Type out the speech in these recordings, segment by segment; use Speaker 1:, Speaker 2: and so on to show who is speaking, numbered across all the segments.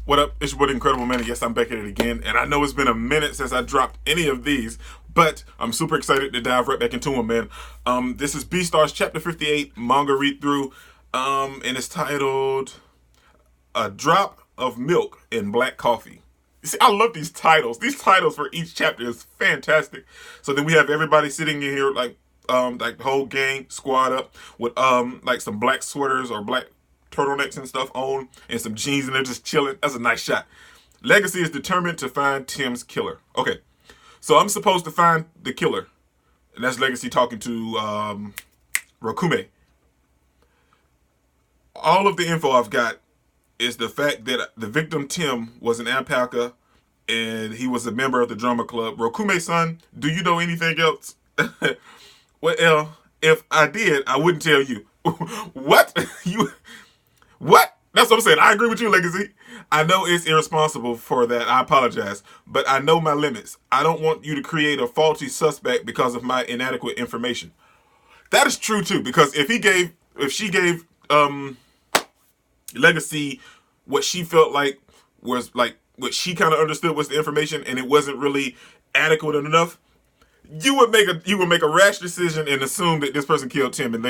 Speaker 1: What up? It's your boy, Incredible Man. Yes, I'm back at it again. And I know it's been a minute since I dropped any of these, but I'm super excited to dive right back into them, man. This is Beastars Chapter 58, manga read-through, and it's titled A Drop of Milk in Black Coffee. You see, I love these titles. These titles for each chapter is fantastic. So then we have everybody sitting in here like the whole gang squad up with like some black sweaters or black turtlenecks and stuff on and some jeans and they're just chilling. That's a nice shot. Legosi is determined to find Tim's killer. Okay, so I'm supposed to find the killer, and that's Legosi talking to Rokume. All of the info I've got is the fact that the victim Tim was an alpaca and he was a member of the drama club. Rokume-san, do you know anything else? Well, if I did, I wouldn't tell you. What? What? That's what I'm saying. I agree with you, Legosi. I know it's irresponsible for that. I apologize. But I know my limits. I don't want you to create a faulty suspect because of my inadequate information. That is true, too. Because if she gave Legosi what she felt like was like what she kind of understood was the information and it wasn't really adequate enough, you would make a rash decision and assume that this person killed Tim and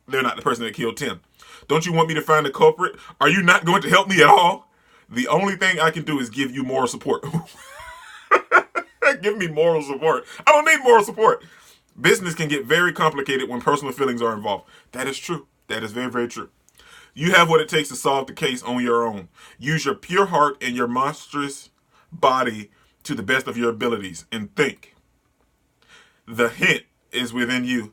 Speaker 1: they're not the person that killed Tim. Don't you want me to find the culprit? Are you not going to help me at all? The only thing I can do is give you moral support. Give me moral support. I don't need moral support. Business can get very complicated when personal feelings are involved. That is true. That is very, very true. You have what it takes to solve the case on your own. Use your pure heart and your monstrous body to the best of your abilities and think. The hint is within you.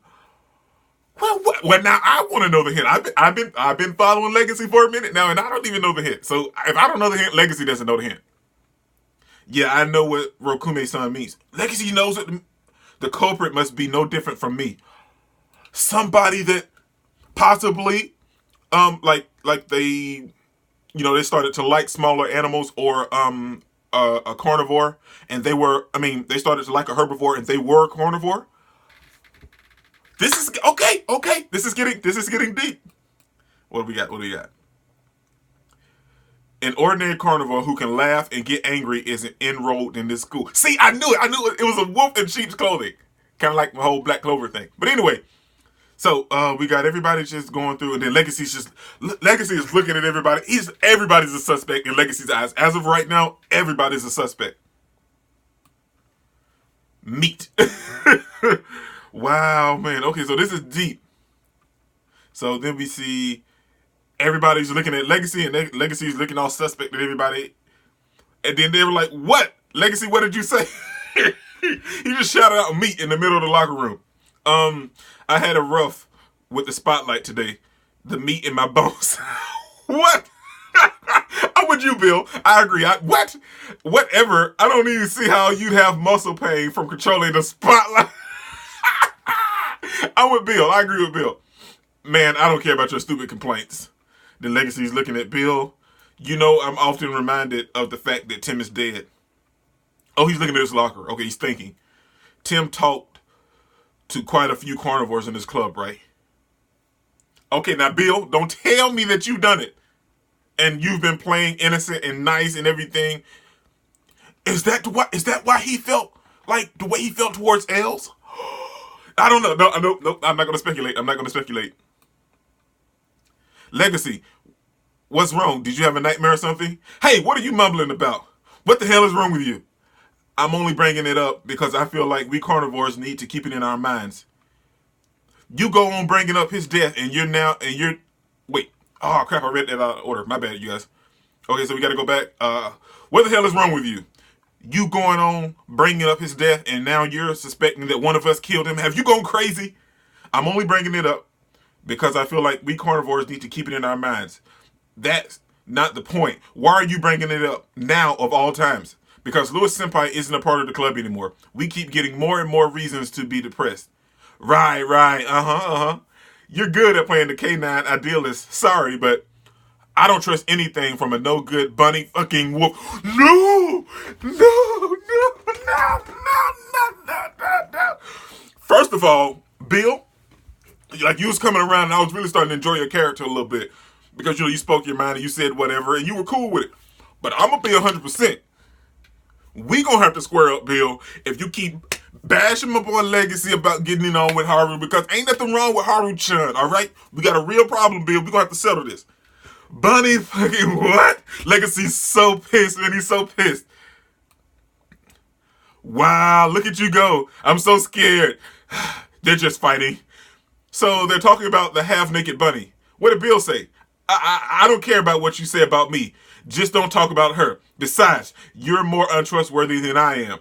Speaker 1: Well, now I want to know the hint. I've been following Legosi for a minute now, and I don't even know the hint. So if I don't know the hint, Legosi doesn't know the hint. Yeah, I know what Rokume-san means. Legosi knows that the culprit must be no different from me. Somebody that possibly, like they started to like smaller animals or a carnivore, and they started to like a herbivore, and they were a carnivore. This is okay. This is getting deep. What do we got? An ordinary carnivore who can laugh and get angry isn't enrolled in this school. See, I knew it. It was a wolf in sheep's clothing. Kind of like the whole Black Clover thing. But anyway, so we got everybody just going through, and then Legosi is looking at everybody. Everybody's a suspect in Legosi's eyes. As of right now, everybody's a suspect. Meat. Wow, man. Okay, so this is deep. So then we see everybody's looking at Legosi, and Legosi's looking all suspect at everybody. And then they were like, "What? Legosi, what did you say?" He just shouted out meat in the middle of the locker room. I had a rough with the spotlight today. The meat in my bones. What? I'm with you, Bill. I agree. What? Whatever. I don't even see how you'd have muscle pain from controlling the spotlight. I'm with Bill. I agree with Bill. Man, I don't care about your stupid complaints. Then Legosi's looking at Bill. You know, I'm often reminded of the fact that Tim is dead. Oh, he's looking at his locker. Okay, he's thinking. Tim talked to quite a few carnivores in his club, right? Okay, now, Bill, don't tell me that you've done it. And you've been playing innocent and nice and everything. Is that why he felt like the way he felt towards Els? I don't know. No, I'm not going to speculate. Legosi, what's wrong? Did you have a nightmare or something? Hey, what are you mumbling about? What the hell is wrong with you? I'm only bringing it up because I feel like we carnivores need to keep it in our minds. You go on bringing up his death and wait. Oh, crap, I read that out of order. My bad, you guys. Okay, so we got to go back. What the hell is wrong with you? You going on bringing up his death and now you're suspecting that one of us killed him. Have you gone crazy? I'm only bringing it up because I feel like we carnivores need to keep it in our minds. That's not the point. Why are you bringing it up now of all times? Because Louis Senpai isn't a part of the club anymore. We keep getting more and more reasons to be depressed. Right. You're good at playing the K9 idealist. Sorry, but I don't trust anything from a no good bunny fucking wolf. No. First of all, Bill, like you was coming around and I was really starting to enjoy your character a little bit because you spoke your mind and you said whatever and you were cool with it. But I'm gonna be 100%. We gonna have to square up, Bill, if you keep bashing my boy Legosi about getting it on with Haru, because ain't nothing wrong with Haru-chan, all right? We got a real problem, Bill. We gonna have to settle this. Bunny fucking what? Legacy's so pissed, man. He's so pissed. Wow, look at you go. I'm so scared. They're just fighting. So they're talking about the half-naked bunny. What did Bill say? I don't care about what you say about me. Just don't talk about her. Besides, you're more untrustworthy than I am.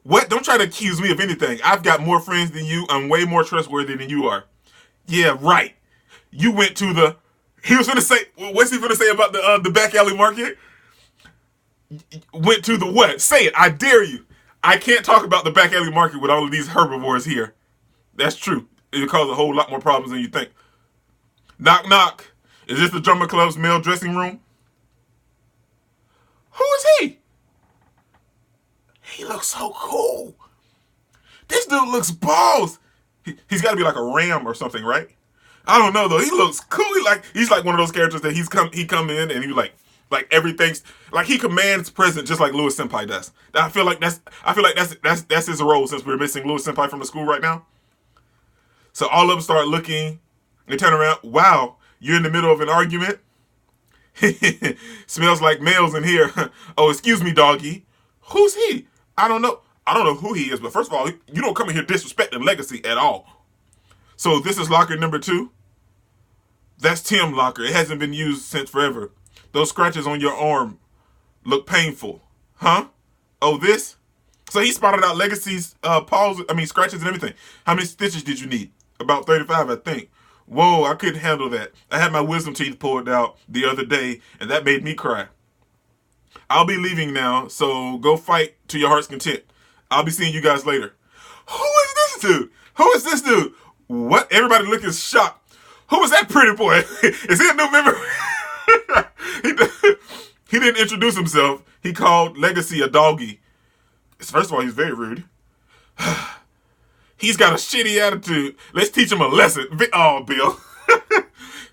Speaker 1: What? Don't try to accuse me of anything. I've got more friends than you. I'm way more trustworthy than you are. Yeah, right. You went to the... He was going to say... What's he going to say about the back alley market? Went to the what? Say it. I dare you. I can't talk about the back alley market with all of these herbivores here. That's true. It'll cause a whole lot more problems than you think. Knock, knock. Is this the drummer club's male dressing room? Who is he? He looks so cool. This dude looks balls. He's got to be like a ram or something, right? I don't know though. He looks cool. He's like one of those characters that he come in and he like everything's like he commands present just like Lewis Senpai does. I feel like that's his role since we're missing Lewis Senpai from the school right now. So all of them start looking. They turn around. Wow, you're in the middle of an argument. Smells like males in here. Oh, excuse me, doggy. Who's he? I don't know. I don't know who he is, but first of all, you don't come in here disrespecting Legosi at all. So this is locker number 2. That's Tim's locker. It hasn't been used since forever. Those scratches on your arm look painful. Huh? Oh, this? So he spotted out Legosi's scratches and everything. How many stitches did you need? About 35, I think. Whoa, I couldn't handle that. I had my wisdom teeth pulled out the other day, and that made me cry. I'll be leaving now, so go fight to your heart's content. I'll be seeing you guys later. Who is this dude? Who is this dude? What? Everybody looking shocked. Who was that pretty boy? Is he a new member? He didn't introduce himself. He called Legosi a doggy. First of all, he's very rude. He's got a shitty attitude. Let's teach him a lesson. Oh, Bill.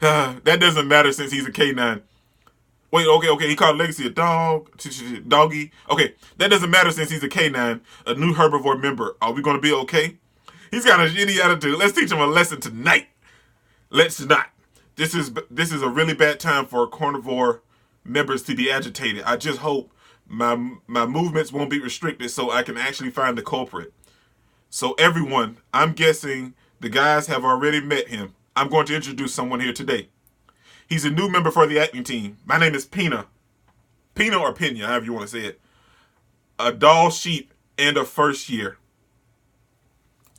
Speaker 1: That doesn't matter since he's a K9. Wait, okay. He called Legosi a doggy. Okay, that doesn't matter since he's a K9, a new herbivore member. Are we going to be okay? He's got a shitty attitude. Let's teach him a lesson tonight. Let's not. This is a really bad time for carnivore members to be agitated. I just hope my movements won't be restricted so I can actually find the culprit. So everyone, I'm guessing the guys have already met him. I'm going to introduce someone here today. He's a new member for the acting team. My name is Pina. Pina or Pina, however you want to say it. A doll sheep and a first year.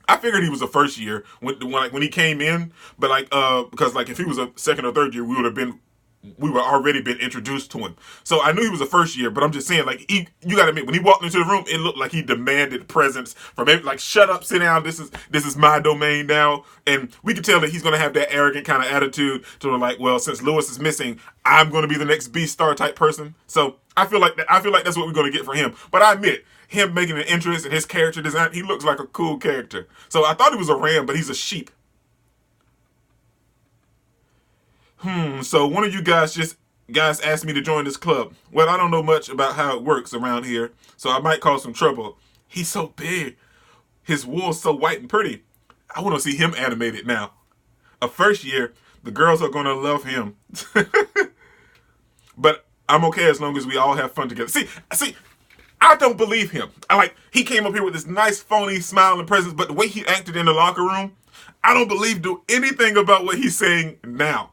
Speaker 1: I figured he was a first year when he came in, but because if he was a second or third year, we were already been introduced to him. So I knew he was a first year, but I'm just saying, you gotta admit, when he walked into the room, it looked like he demanded presence from every, shut up, sit down, this is my domain now. And we could tell that he's gonna have that arrogant kind of attitude to since Lewis is missing, I'm gonna be the next Beastar type person. So I feel like that's what we're gonna get for him. But I admit, him making an entrance and his character design, he looks like a cool character. So I thought he was a ram, but he's a sheep. So one of you guys asked me to join this club. Well, I don't know much about how it works around here, so I might cause some trouble. He's so big. His wool's so white and pretty. I want to see him animated now. A first year, the girls are going to love him. But I'm okay as long as we all have fun together. See, I don't believe him. He came up here with this nice, phony smile and presence, but the way he acted in the locker room, I don't believe anything about what he's saying now.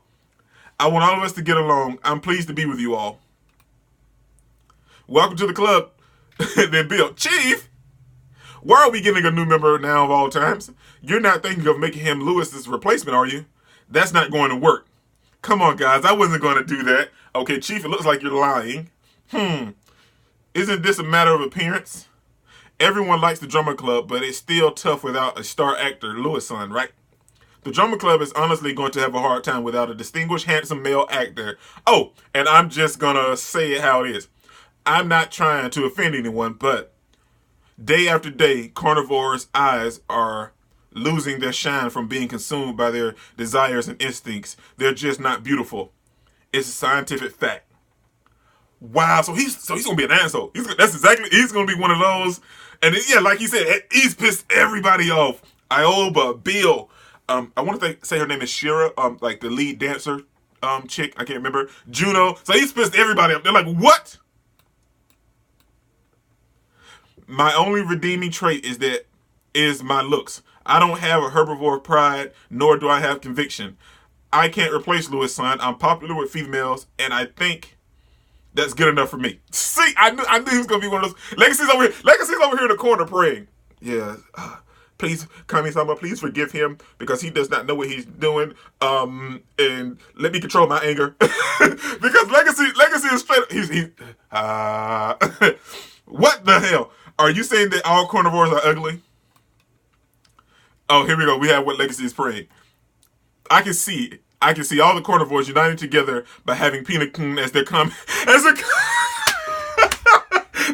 Speaker 1: I want all of us to get along. I'm pleased to be with you all. Welcome to the club. Then Bill, Chief, why are we getting a new member now of all times? You're not thinking of making him Lewis's replacement, are you? That's not going to work. Come on, guys. I wasn't going to do that. Okay, Chief, it looks like you're lying. Isn't this a matter of appearance? Everyone likes the drummer club, but it's still tough without a star actor, Lewis-san, right? The drummer club is honestly going to have a hard time without a distinguished, handsome male actor. Oh, and I'm just going to say it how it is. I'm not trying to offend anyone, but day after day, carnivores' eyes are losing their shine from being consumed by their desires and instincts. They're just not beautiful. It's a scientific fact. Wow, so he's gonna be an asshole. He's gonna be one of those. And then, yeah, like you said, he's pissed everybody off. Ioba, Bill, I want to say her name is Shira, like the lead dancer, chick. I can't remember. Juno. So he's pissed everybody off. They're like, what? My only redeeming trait is my looks. I don't have a herbivore pride, nor do I have conviction. I can't replace Louis' son. I'm popular with females, and I think that's good enough for me. See, I knew he was gonna be one of those. Legacy's over here. Legacy's over here in the corner praying. Yeah, please, Kami-sama, please forgive him because he does not know what he's doing. And let me control my anger because Legacy is straight. He's what the hell? Are you saying that all carnivores are ugly? Oh, here we go. We have what Legacy is praying. I can see all the carnivores uniting together by having Pina-kun as their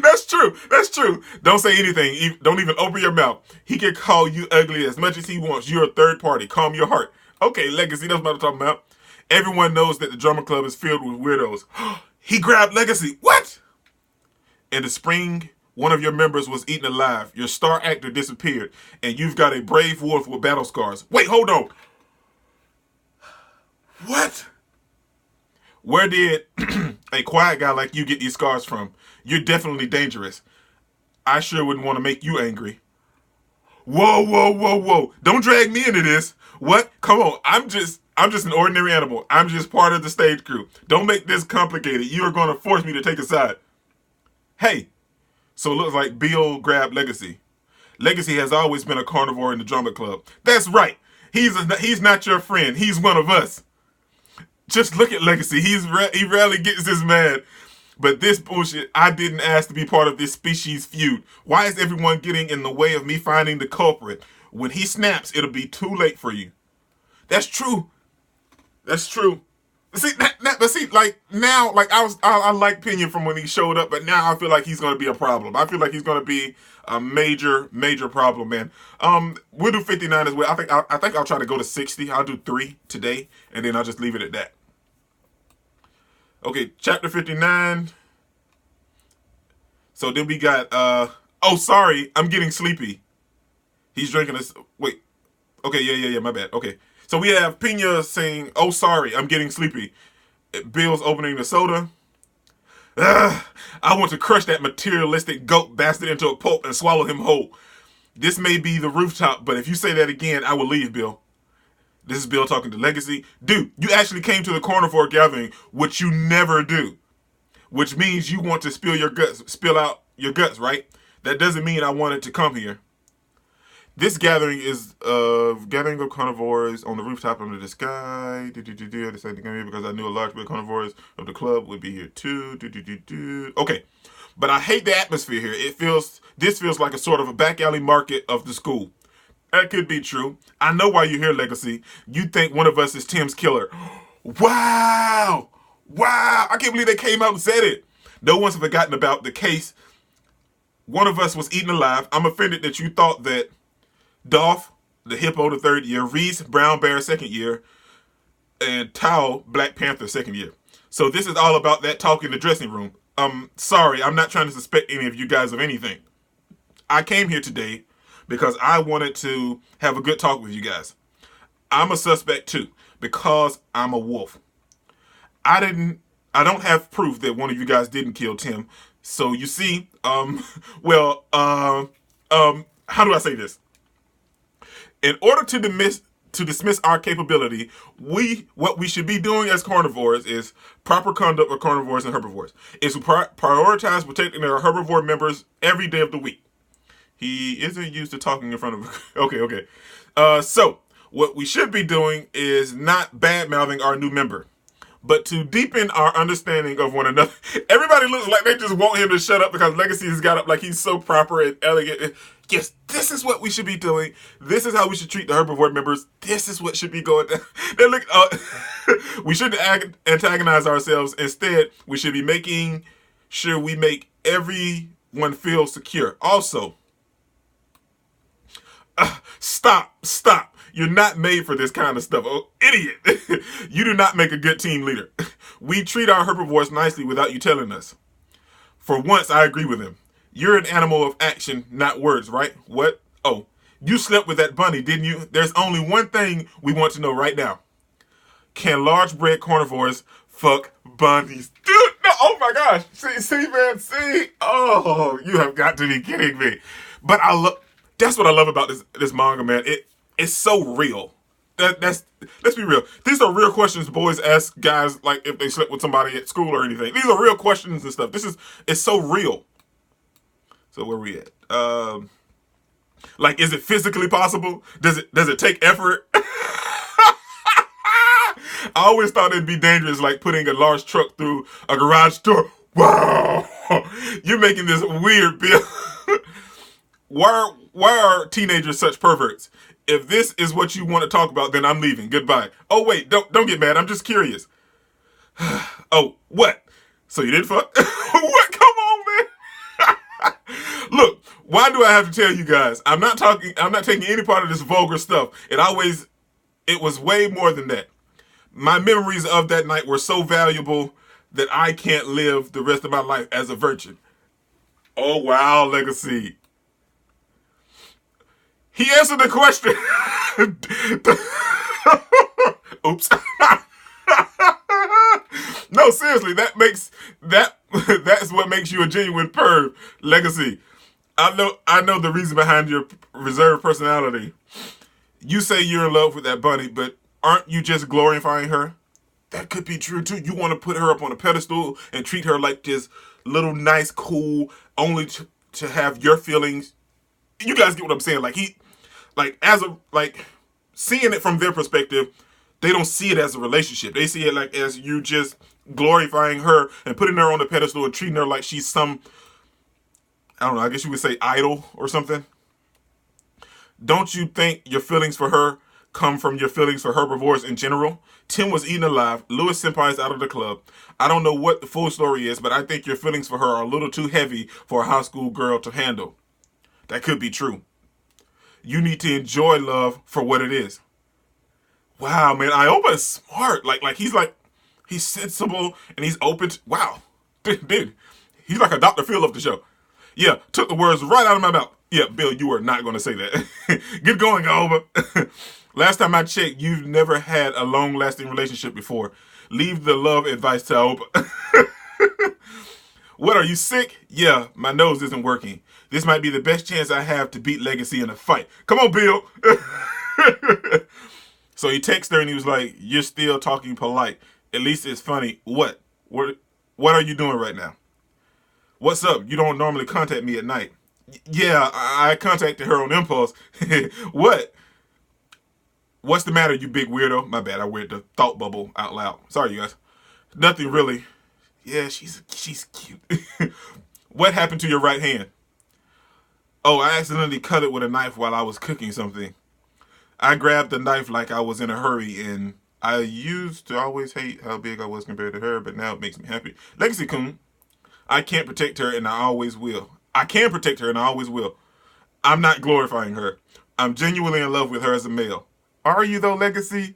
Speaker 1: That's true. That's true. Don't say anything. Don't even open your mouth. He can call you ugly as much as he wants. You're a third party. Calm your heart. Okay, Legacy, that's what I'm talking about. Everyone knows that the drama club is filled with weirdos. He grabbed Legacy. What? In the spring, one of your members was eaten alive. Your star actor disappeared. And you've got a brave wolf with battle scars. Wait, hold on. What? Where did a quiet guy like you get these scars from? You're definitely dangerous. I sure wouldn't want to make you angry. Whoa, whoa, whoa, whoa. Don't drag me into this. What? Come on. I'm just an ordinary animal. I'm just part of the stage crew. Don't make this complicated. You are going to force me to take a side. Hey. So it looks like Bill grabbed Legacy. Legacy has always been a carnivore in the drama club. That's right. He's not your friend. He's one of us. Just look at Legacy. He rarely gets this mad. But this bullshit, I didn't ask to be part of this species feud. Why is everyone getting in the way of me finding the culprit? When he snaps, it'll be too late for you. That's true. That's true. See, like now, like I like Pina from when he showed up, but now I feel like he's gonna be a problem. I feel like he's gonna be a major problem, man. We'll do 59 as well. I think I'll try to go to 60. I'll do 3 today, and then I'll just leave it at that. Okay, chapter 59. So then we got oh sorry, I'm getting sleepy. He's drinking this. Wait. Okay, yeah, my bad. Okay. So we have Pina saying, oh sorry, I'm getting sleepy. Bill's opening the soda. I want to crush that materialistic goat bastard into a pulp and swallow him whole. This may be the rooftop, but if you say that again, I will leave, Bill. This is Bill talking to Legacy. Dude, you actually came to the carnivore gathering, which you never do. Which means you want to spill out your guts, right? That doesn't mean I wanted to come here. This gathering is gathering of carnivores on the rooftop under the sky. I decided to come here because I knew a large bit of carnivores of the club would be here too. Okay, but I hate the atmosphere here. This feels like a sort of a back alley market of the school. That could be true. I know why you're here, Legacy. You think one of us is Tim's killer. Wow! I can't believe they came out and said it. No one's forgotten about the case. One of us was eaten alive. I'm offended that you thought that Dolph, the hippo, the 3rd year, Reese, Brown Bear, 2nd year, and Tao, Black Panther, 2nd year. So this is all about that talk in the dressing room. Sorry, I'm not trying to suspect any of you guys of anything. I came here today because I wanted to have a good talk with you guys. I'm a suspect too, because I'm a wolf. I don't have proof that one of you guys didn't kill Tim. So you see, how do I say this? In order to dismiss our capability, what we should be doing as carnivores is proper conduct of carnivores and herbivores. Is to prioritize protecting our herbivore members every day of the week. He isn't used to talking in front of... Okay. So, what we should be doing is not bad-mouthing our new member, but to deepen our understanding of one another. Everybody looks like they just want him to shut up because Legacy has got up like he's so proper and elegant. Yes, this is what we should be doing. This is how we should treat the herbivore members. This is what should be going down. We shouldn't antagonize ourselves. Instead, we should be making sure we make everyone feel secure. Also, stop. You're not made for this kind of stuff. Oh, idiot. You do not make a good team leader. We treat our herbivores nicely without you telling us. For once, I agree with him. You're an animal of action, not words, right? What? Oh, you slept with that bunny, didn't you? There's only one thing we want to know right now. Can large bred carnivores fuck bunnies? Dude, no, oh my gosh. See, man, see? Oh, you have got to be kidding me. But that's what I love about this manga, man. It's so real. Let's be real. These are real questions boys ask guys, like if they slept with somebody at school or anything. These are real questions and stuff. It's so real. So where we at? Like, is it physically possible? Does it take effort? I always thought it'd be dangerous, like putting a large truck through a garage door. Wow, you're making this weird, Bill. Why are teenagers such perverts? If this is what you want to talk about, then I'm leaving. Goodbye. Oh wait, don't get mad. I'm just curious. Oh, what? So you didn't fuck? What? Come on, man. Look, why do I have to tell you guys? I'm not taking any part of this vulgar stuff. It was way more than that. My memories of that night were so valuable that I can't live the rest of my life as a virgin. Oh wow, Legosi. He answered the question. Oops. No, seriously, that's what makes you a genuine perv, Legosi. I know the reason behind your reserved personality. You say you're in love with that bunny, but aren't you just glorifying her? That could be true too. You want to put her up on a pedestal and treat her like this little nice, cool, only to have your feelings. You guys get what I'm saying? Seeing it from their perspective, they don't see it as a relationship. They see it like as you just glorifying her and putting her on the pedestal and treating her like she's some, I don't know, I guess you would say idol or something. Don't you think your feelings for her come from your feelings for herbivores in general? Tim was eaten alive. Louis Senpai is out of the club. I don't know what the full story is, but I think your feelings for her are a little too heavy for a high school girl to handle. That could be true. You need to enjoy love for what it is. Wow, man, Ioba is smart. He's sensible and he's open to, wow. Dude, he's like a Dr. Phil of the show. Yeah, took the words right out of my mouth. Yeah, Bill, you are not going to say that. Get going, Ioba. Last time I checked, you've never had a long-lasting relationship before. Leave the love advice to Ioba. What, are you sick? Yeah, my nose isn't working. This might be the best chance I have to beat Legosi in a fight. Come on, Bill. So he texted her and he was like, you're still talking polite. At least it's funny. What? What are you doing right now? What's up? You don't normally contact me at night. Yeah, I contacted her on impulse. What? What's the matter, you big weirdo? My bad, I read the thought bubble out loud. Sorry, you guys. Nothing really. Yeah, she's cute. What happened to your right hand? Oh, I accidentally cut it with a knife while I was cooking something. I grabbed the knife like I was in a hurry, and I used to always hate how big I was compared to her, but now it makes me happy. Legacy-kun, I can't protect her, and I always will. I can protect her, and I always will. I'm not glorifying her. I'm genuinely in love with her as a male. Are you, though, Legacy?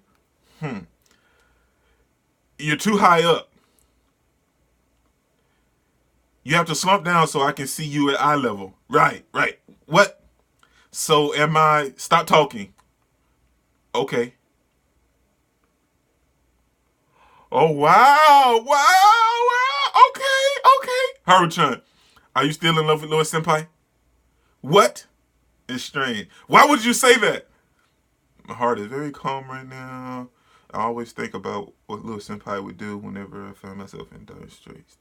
Speaker 1: You're too high up. You have to slump down so I can see you at eye level. Right. What? So am I... Stop talking. Okay. Oh, wow. Okay. Haru-chan, are you still in love with Louis Senpai? What? It's strange. Why would you say that? My heart is very calm right now. I always think about what Louis Senpai would do whenever I find myself in dire straits.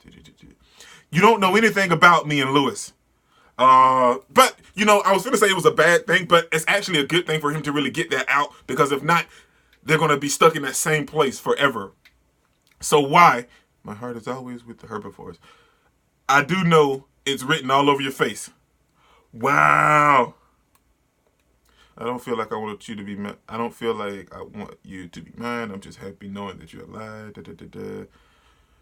Speaker 1: You don't know anything about me and Louis. But, I was going to say it was a bad thing, but it's actually a good thing for him to really get that out, because if not, they're going to be stuck in that same place forever. So why? My heart is always with the herbivores. I do know it's written all over your face. Wow. I don't feel like I want you to be mine. I don't feel like I want you to be mine. I'm just happy knowing that you're alive.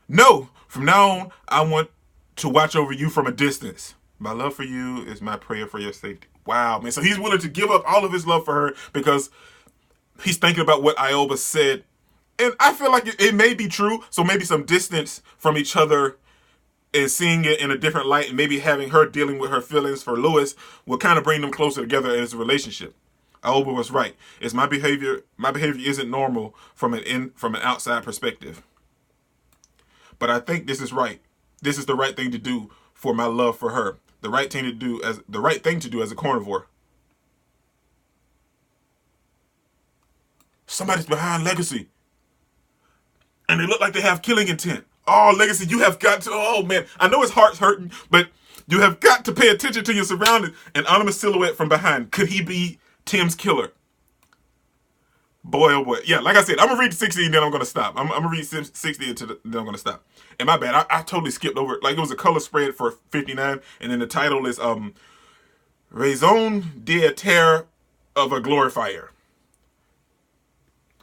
Speaker 1: No, from now on, I want to watch over you from a distance. My love for you is my prayer for your safety. Wow, man. So he's willing to give up all of his love for her because He's thinking about what Ioba said. And I feel like it may be true. So maybe some distance from each other and seeing it in a different light, and maybe having her dealing with her feelings for Lewis will kind of bring them closer together as a relationship. Ioba was right. It's my behavior. My behavior isn't normal from an outside perspective. But I think this is right. This is the right thing to do for my love for her. The right thing to do as a carnivore. Somebody's behind Legosi. And they look like they have killing intent. Oh, Legosi, you have got to, oh man. I know his heart's hurting, but you have got to pay attention to your surroundings. An anonymous silhouette from behind. Could he be Tim's killer? Boy, oh boy. Yeah, like I said, I'm going to read 60 and then I'm going to stop. I'm going to read 60 and then I'm going to stop. And my bad, I totally skipped over it. Like, it was a color spread for 59, and then the title is Raison d'être of a Glorifier.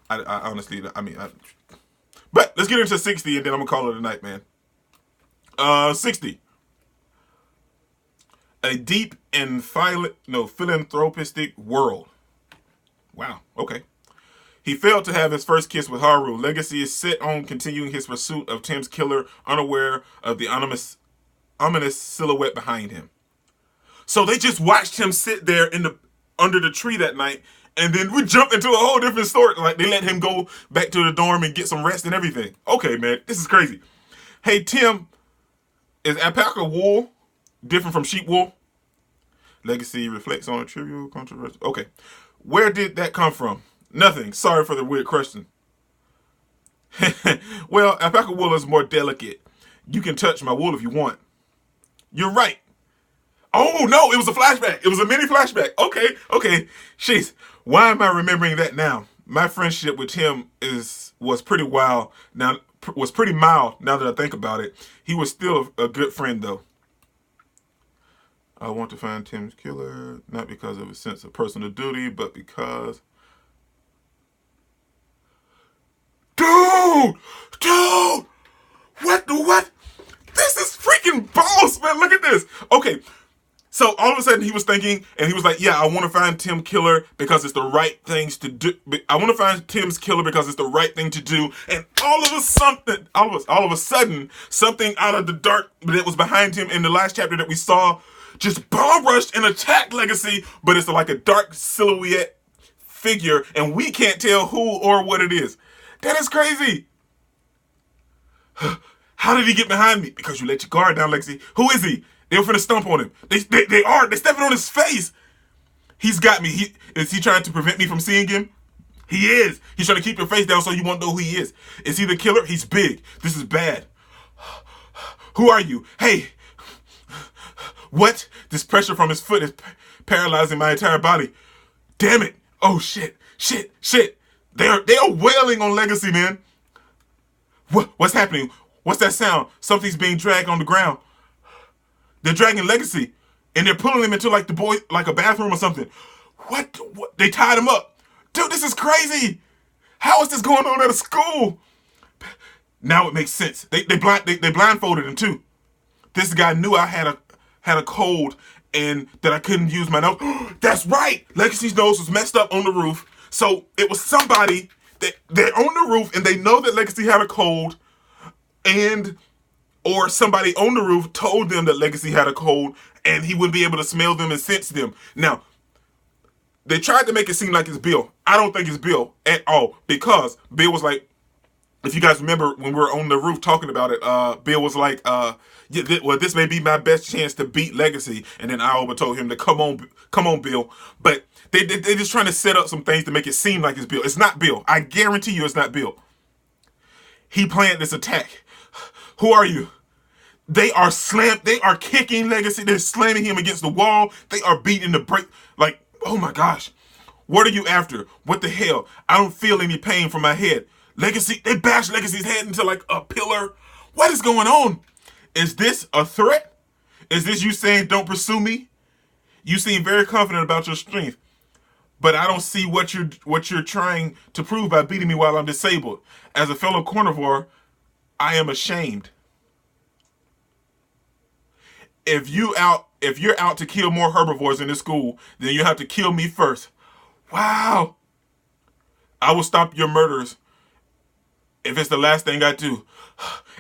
Speaker 1: I honestly, but let's get into 60 and then I'm going to call it a night, man. 60. A deep and philanthropistic world. Wow, okay. He failed to have his first kiss with Haru. Legosi is set on continuing his pursuit of Tim's killer, unaware of the ominous silhouette behind him. So they just watched him sit there under the tree that night, and then we jump into a whole different story. Like, they let him go back to the dorm and get some rest and everything. Okay, man, this is crazy. Hey, Tim, is alpaca wool different from sheep wool? Legosi reflects on a trivial controversy. Okay, where did that come from? Nothing. Sorry for the weird question. Well, alpaca wool is more delicate. You can touch my wool if you want. You're right. Oh, no, it was a flashback. It was a mini flashback. Okay. Jeez, why am I remembering that now? My friendship with him was pretty mild now that I think about it. He was still a good friend, though. I want to find Tim's killer, not because of a sense of personal duty, but because... Dude! What? This is freaking boss, man. Look at this. Okay, so all of a sudden he was thinking, and he was like, yeah, I want to find Tim killer because it's the right things to do. I want to find Tim's killer because it's the right thing to do. And all of a sudden, something out of the dark that was behind him in the last chapter that we saw just bomb rushed and attacked Legosi, but it's like a dark silhouette figure, and we can't tell who or what it is. That is crazy. How did he get behind me? Because you let your guard down, Legosi. Who is he? They were finna stomp on him. They stepping on his face. He's got me. Is he trying to prevent me from seeing him? He is. He's trying to keep your face down so you won't know who he is. Is he the killer? He's big. This is bad. Who are you? Hey. What? This pressure from his foot is paralyzing my entire body. Damn it. Oh, shit. They are wailing on Legosi, man. What's happening? What's that sound? Something's being dragged on the ground. They're dragging Legosi, and they're pulling him into like a bathroom or something. What? They tied him up. Dude, this is crazy. How is this going on at a school? Now it makes sense. They blindfolded him too. This guy knew I had a cold and that I couldn't use my nose. That's right. Legosi's nose was messed up on the roof. So it was somebody they're on the roof and they know that Legosi had a cold, or somebody on the roof told them that Legosi had a cold and he wouldn't be able to smell them and sense them. Now, they tried to make it seem like it's Bill. I don't think it's Bill at all, because Bill was like, if you guys remember when we were on the roof talking about it, Bill was like, this may be my best chance to beat Legosi. And then Ioba told him to come on, Bill. But they're just trying to set up some things to make it seem like it's Bill. It's not Bill. I guarantee you it's not Bill. He planned this attack. Who are you? They are kicking Legosi. They're slamming him against the wall. They are beating the brake. Like, oh my gosh. What are you after? What the hell? I don't feel any pain from my head. Legosi, they bashed Legosi's head into like a pillar. What is going on? Is this a threat? Is this you saying don't pursue me? You seem very confident about your strength, but I don't see what you're trying to prove by beating me while I'm disabled. As a fellow carnivore, I am ashamed. If you're out to kill more herbivores in this school, then you have to kill me first. Wow. I will stop your murders if it's the last thing I do.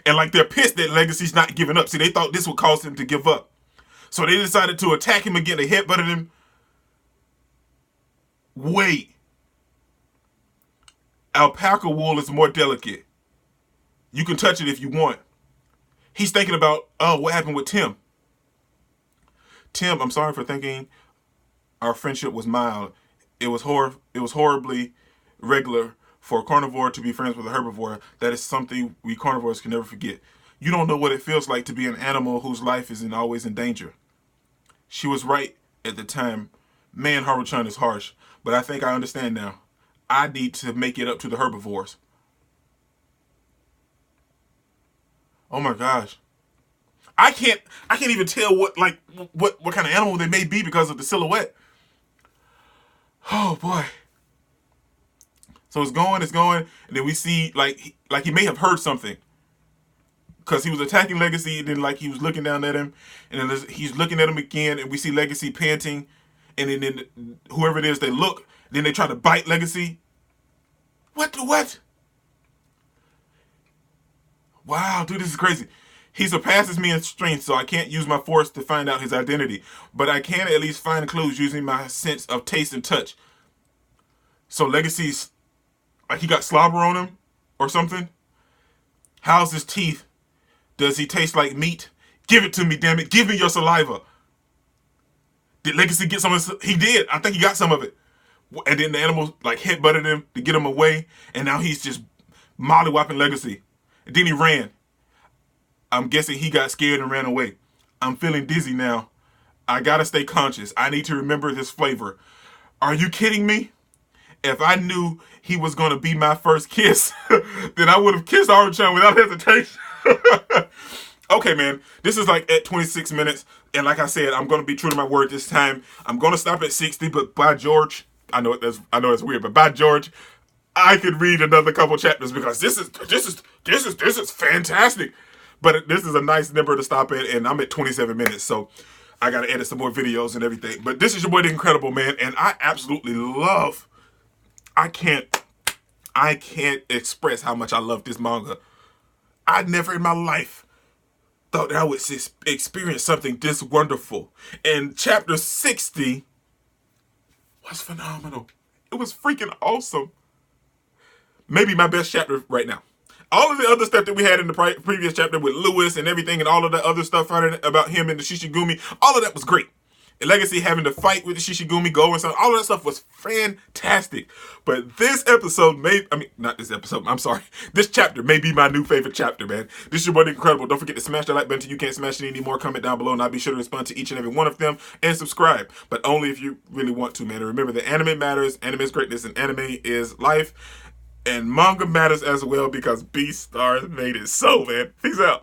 Speaker 1: And like they're pissed that Legacy's not giving up. See, they thought this would cause him to give up. So they decided to attack him again. They headbutted him. Wait. Alpaca wool is more delicate. You can touch it if you want. He's thinking about, oh, what happened with Tim? Tim, I'm sorry for thinking our friendship was mild. It was horribly regular for a carnivore to be friends with a herbivore. That is something we carnivores can never forget. You don't know what it feels like to be an animal whose life is always in danger. She was right at the time. Man, Haruchan is harsh, but I think I understand now. I need to make it up to the herbivores. Oh my gosh. I can't even tell what kind of animal they may be because of the silhouette. Oh boy. So it's going, and then we see like he may have heard something. Because he was attacking Legacy, and then like he was looking down at him, and then he's looking at him again, and we see Legacy panting, and then whoever it is, they look, then they try to bite Legacy. What? Wow, dude, this is crazy. He surpasses me in strength, so I can't use my force to find out his identity. But I can at least find clues using my sense of taste and touch. So Legacy's, like he got slobber on him or something? How's his teeth? Does he taste like meat? Give it to me, damn it. Give me your saliva. Did Legacy get some of it? He did. I think he got some of it. And then the animal like headbutted him to get him away. And now he's just mollywopping Legacy. And then he ran. I'm guessing he got scared and ran away. I'm feeling dizzy now. I gotta stay conscious. I need to remember this flavor. Are you kidding me? If I knew he was gonna be my first kiss, then I would have kissed Haruchan without hesitation. Okay, man. This is like at 26 minutes. And like I said, I'm gonna be true to my word this time. I'm gonna stop at 60, but by George, I know it's weird, but by George, I could read another couple chapters because this is fantastic. But this is a nice number to stop at, and I'm at 27 minutes, so I gotta edit some more videos and everything. But this is your boy, The Incredible Man, and I absolutely love. I can't express how much I love this manga. I never in my life thought that I would experience something this wonderful. And chapter 60 was phenomenal. It was freaking awesome. Maybe my best chapter right now. All of the other stuff that we had in the previous chapter with Lewis and everything and all of the other stuff about him and the Shishigumi, all of that was great. And Legacy having to fight with the Shishigumi Go and stuff, all of that stuff was fantastic. But this episode this chapter may be my new favorite chapter, man. This is your boy, The Incredible. Don't forget to smash that like button till you can't smash it anymore. Comment down below and I'll be sure to respond to each and every one of them. And subscribe, but only if you really want to, man. And remember that anime matters, anime is greatness, and anime is life. And manga matters as well because Beastars made it so, man. Peace out.